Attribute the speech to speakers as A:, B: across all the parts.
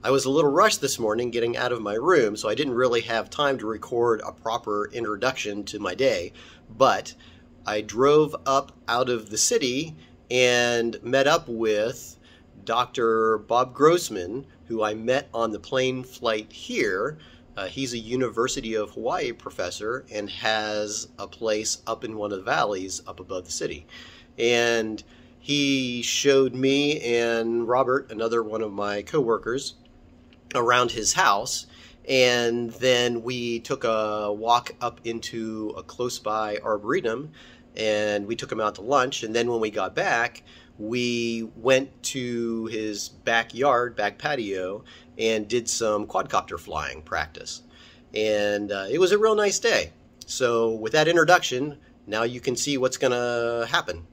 A: I was a little rushed this morning getting out of my room, so I didn't really have time to record a proper introduction to my day, but I drove up out of the city and met up with Dr. Bob Grossman, who I met on the plane flight here. He's a University of Hawaii professor and has a place up in one of the valleys up above the city. And he showed me and Robert, another one of my coworkers, around his house. And then we took a walk up into a close by arboretum, and we took him out to lunch. And then when we got back, we went to his backyard, back patio, and did some quadcopter flying practice. And it was a real nice day. So with that introduction, now you can see what's going to happen.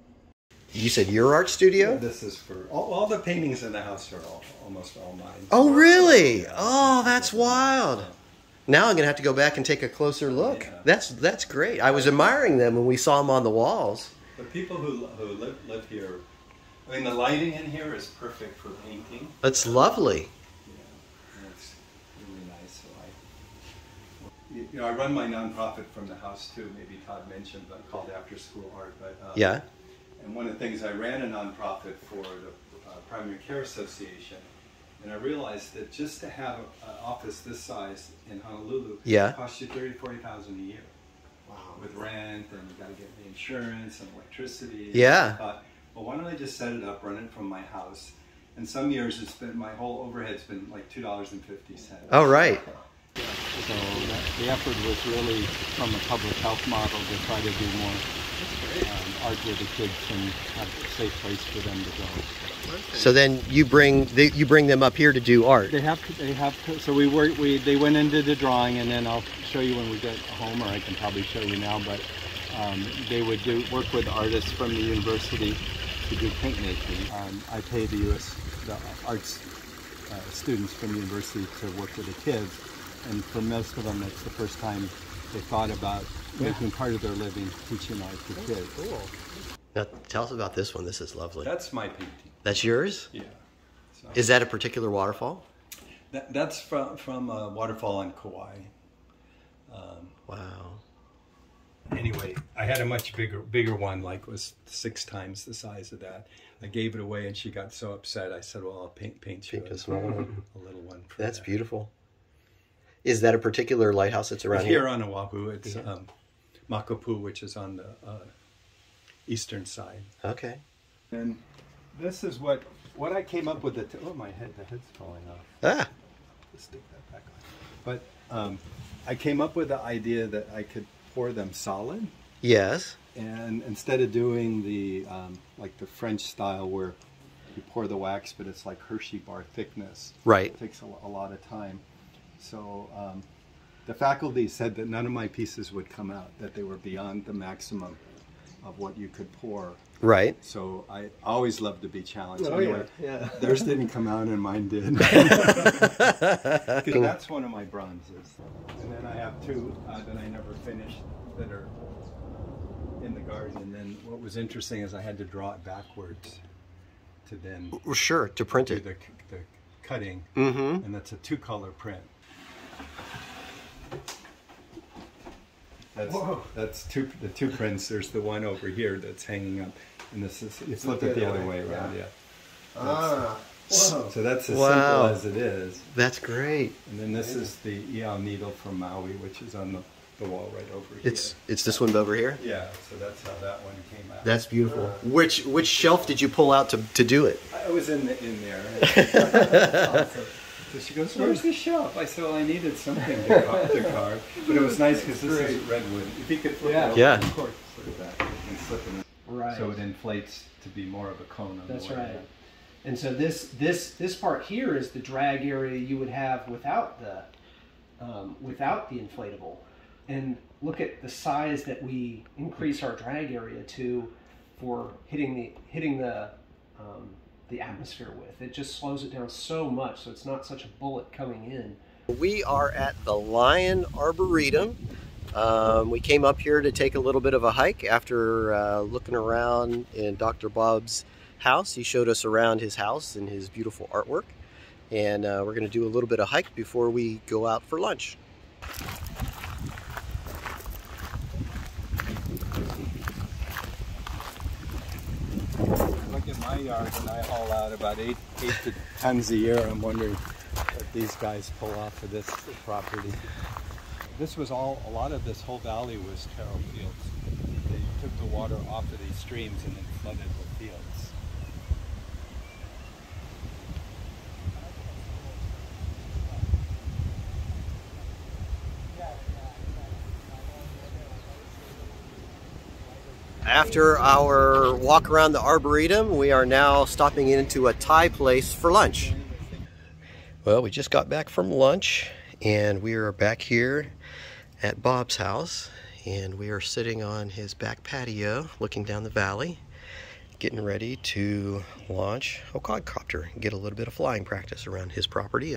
A: You said your art studio?
B: Yeah, this is for all the paintings in the house are almost all mine.
A: Oh, really? Yeah. Oh, that's wild. Now I'm going to have to go back and take a closer look. Yeah. That's great. I was admiring them when we saw them on the walls.
B: The people who live here, I mean, the lighting in here is perfect for painting.
A: It's lovely.
B: Yeah, it's really nice. So I run my nonprofit from the house too. Maybe Todd mentioned, but called After School Art. But
A: yeah.
B: And one of the things, I ran a nonprofit for the Primary Care Association, and I realized that just to have an office this size in Honolulu, costs you $30,000 to $40,000 a year. Wow. With rent, and you got to get the insurance and electricity.
A: Yeah.
B: And I thought, well, why don't I just set it up, run it from my house? And some years it's been, my whole overhead's been like $2.50.
A: Oh, right.
C: So the effort was really from a public health model to try to do more art where the kids can have a safe place for them to go.
A: So then you bring them up here to do art.
C: They have to. So they went into the drawing, and then I'll show you when we get home, or I can probably show you now. But they would work with artists from the university to do paint making. I pay the arts students from the university to work with the kids, and for most of them, it's the first time they thought about making part of their living teaching art to kids.
A: Cool. Now tell us about this one. This is lovely.
B: That's my painting.
A: That's yours?
B: Yeah. So,
A: is that a particular waterfall?
B: That's from a waterfall on Kauai.
A: Wow.
B: Anyway, I had a much bigger one, like was 6 times the size of that. I gave it away, and she got so upset. I said, "Well, I'll paint you a small one, a little one."
A: That's beautiful. Is that a particular lighthouse that's around
B: here? Here on Oahu, it's Makapu, which is on the eastern side.
A: Okay.
B: And this is what I came up with. Oh, the head's falling off.
A: Ah.
B: Let's stick that back on. But I came up with the idea that I could pour them solid.
A: Yes.
B: And instead of doing the like the French style where you pour the wax, but it's like Hershey bar thickness.
A: Right.
B: It takes a lot of time. So the faculty said that none of my pieces would come out, that they were beyond the maximum of what you could pour.
A: Right.
B: So I always love to be challenged.
A: Oh,
B: anyway,
A: yeah.
B: Theirs didn't come out and mine did. That's one of my bronzes. And then I have 2 that I never finished that are in the garden. And then what was interesting is I had to draw it backwards to then
A: to print
B: do
A: it.
B: the cutting.
A: Mm-hmm.
B: And that's a 2-color print. That's the 2 prints. There's the one over here that's hanging up, and this is, you flip it the other way around. Yeah. So that's as simple as it is.
A: That's great.
B: And then this is the Iao needle from Maui, which is on the wall right over here.
A: It's this one over here.
B: Yeah. So that's how that one came out.
A: That's beautiful. Which shelf did you pull out to do it?
B: I was in there. So she goes, "Where's the shelf?" I said, "Well, I needed something to carve." But it was nice because this is redwood. If you could flip it over, of course, look at that, and slip it.
D: Right.
B: So it inflates to be more of a cone on
D: That's
B: the way.
D: right. And so this part here is the drag area you would have without the inflatable. And look at the size that we increase our drag area to for hitting the atmosphere with. It just slows it down so much, so it's not such a bullet coming in.
A: We are at the Lion Arboretum. We came up here to take a little bit of a hike after looking around in Dr. Bob's house. He showed us around his house and his beautiful artwork. and we're going to do a little bit of hike before we go out for lunch.
C: Look at my yard, and I haul out about 8 to tons a year. I'm wondering what these guys pull off of this property. This was all, a lot of this whole valley was taro fields. They took the water off of these streams and then flooded the fields.
A: After our walk around the Arboretum, we are now stopping into a Thai place for lunch. Well, we just got back from lunch, and we are back here at Bob's house, and we are sitting on his back patio looking down the valley, getting ready to launch a quadcopter and get a little bit of flying practice around his property.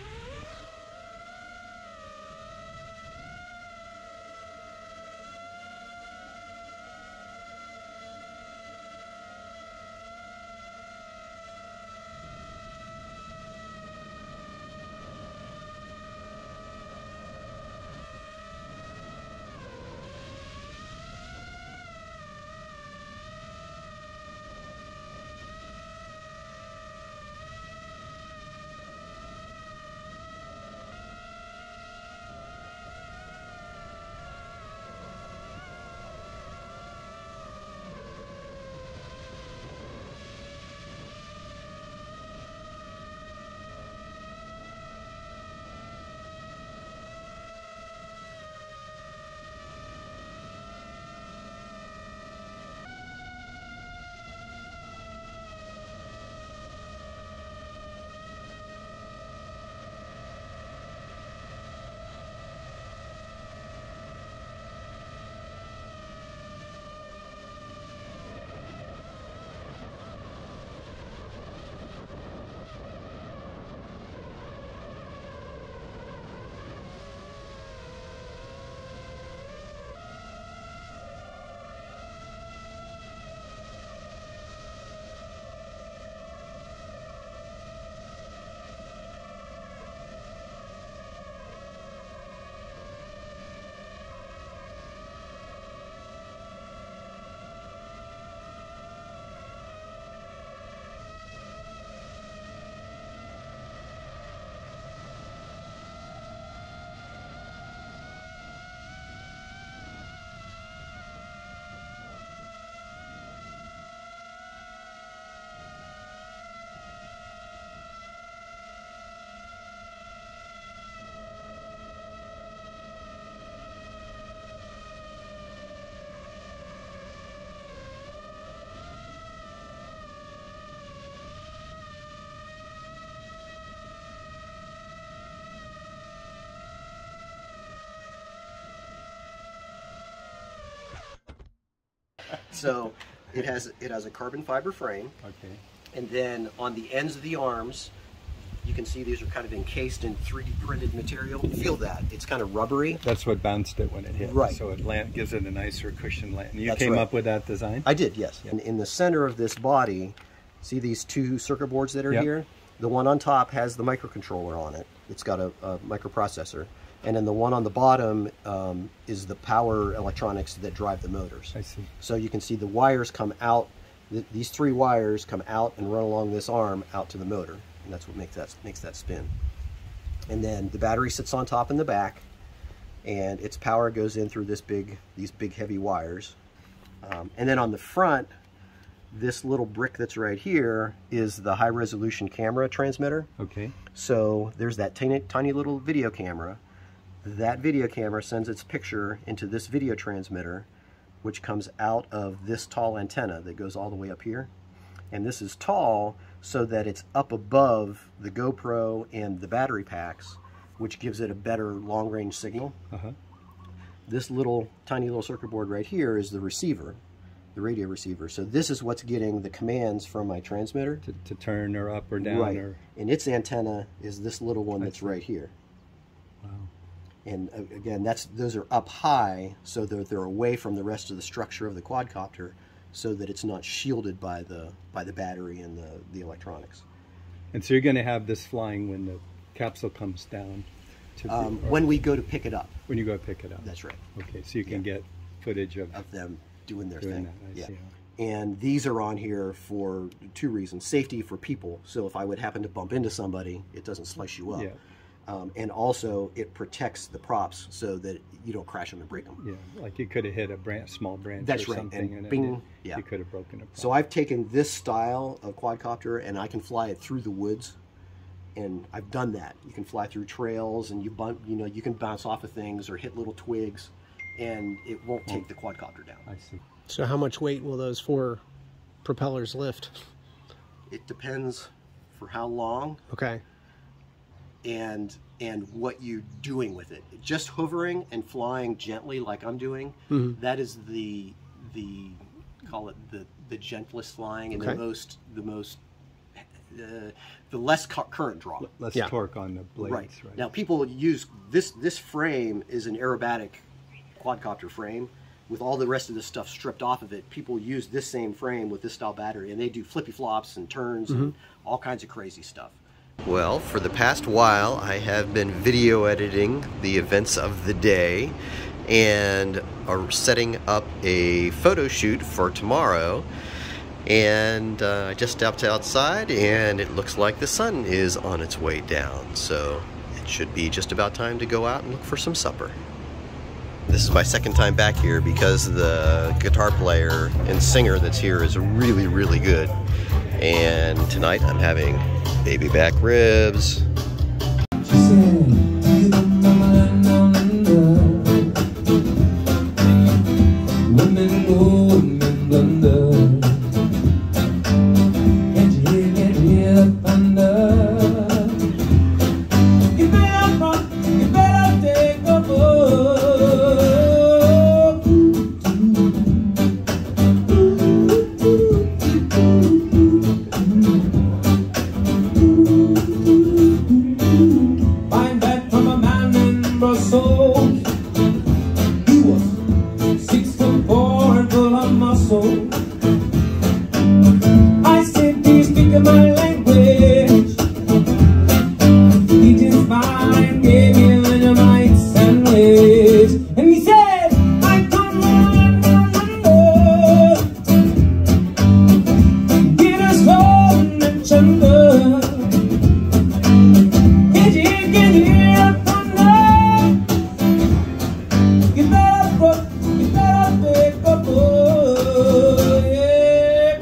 A: So it has a carbon fiber frame.
C: Okay.
A: And then on the ends of the arms, you can see these are kind of encased in 3D printed material. Feel that. It's kind of rubbery.
C: That's what bounced it when it hit.
A: Right.
C: So it gives it a nicer cushion land. And you
A: That's
C: came
A: right.
C: up with that design?
A: I did, yes. And in the center of this body, see these two circuit boards that are
C: Yep.
A: here? The one on top has the microcontroller on it. It's got a microprocessor. And then the one on the bottom is the power electronics that drive the motors.
C: I see.
A: So you can see the wires come out, these 3 wires come out and run along this arm out to the motor. And that's what makes that spin. And then the battery sits on top in the back, and its power goes in through these big heavy wires. And then on the front, this little brick that's right here is the high resolution camera transmitter.
C: Okay.
A: So there's that tiny little video camera. That video camera sends its picture into this video transmitter, which comes out of this tall antenna that goes all the way up here. And this is tall so that it's up above the GoPro and the battery packs, which gives it a better long-range signal. This tiny little circuit board right here is the receiver, the radio receiver. So this is what's getting the commands from my transmitter.
C: To turn or up or down.
A: Right.
C: Or...
A: And its antenna is this little one that's right here.
C: Wow.
A: And again, those are up high so that they're away from the rest of the structure of the quadcopter, so that it's not shielded by the battery and the electronics.
C: And so you're going to have this flying when capsule comes down to
A: when we go to pick it up.
C: When you go pick it up.
A: That's right.
C: Okay, so you can get footage of
A: them doing their thing.
C: That. I see.
A: And these are on here for two reasons. Safety for people, so if I would happen to bump into somebody, it doesn't slice you up.
C: Yeah.
A: And also, it protects the props so that you don't crash them and break them.
C: Yeah, like you could have hit a small branch
A: That's
C: or
A: right.
C: something,
A: And
C: and
A: bing,
C: you could have broken a prop.
A: So I've taken this style of quadcopter, and I can fly it through the woods. And I've done that. You can fly through trails, and you can bounce off of things or hit little twigs, and it won't take the quadcopter down.
C: I see.
D: So how much weight will those 4 propellers lift?
A: It depends for how long.
D: Okay.
A: And what you're doing with it. Just hovering and flying gently like I'm doing, that is the call it the gentlest flying and the less current draw.
C: Less torque on the blades.
A: Right.
C: Right.
A: Now people use this frame is an aerobatic quadcopter frame with all the rest of the stuff stripped off of it. People use this same frame with this style battery, and they do flippy flops and turns and all kinds of crazy stuff. Well, for the past while, I have been video editing the events of the day and are setting up a photo shoot for tomorrow. And I just stepped outside, and it looks like the sun is on its way down. So it should be just about time to go out and look for some supper. This is my second time back here because the guitar player and singer that's here is really, really good. And tonight I'm having baby back ribs.
E: Get us home and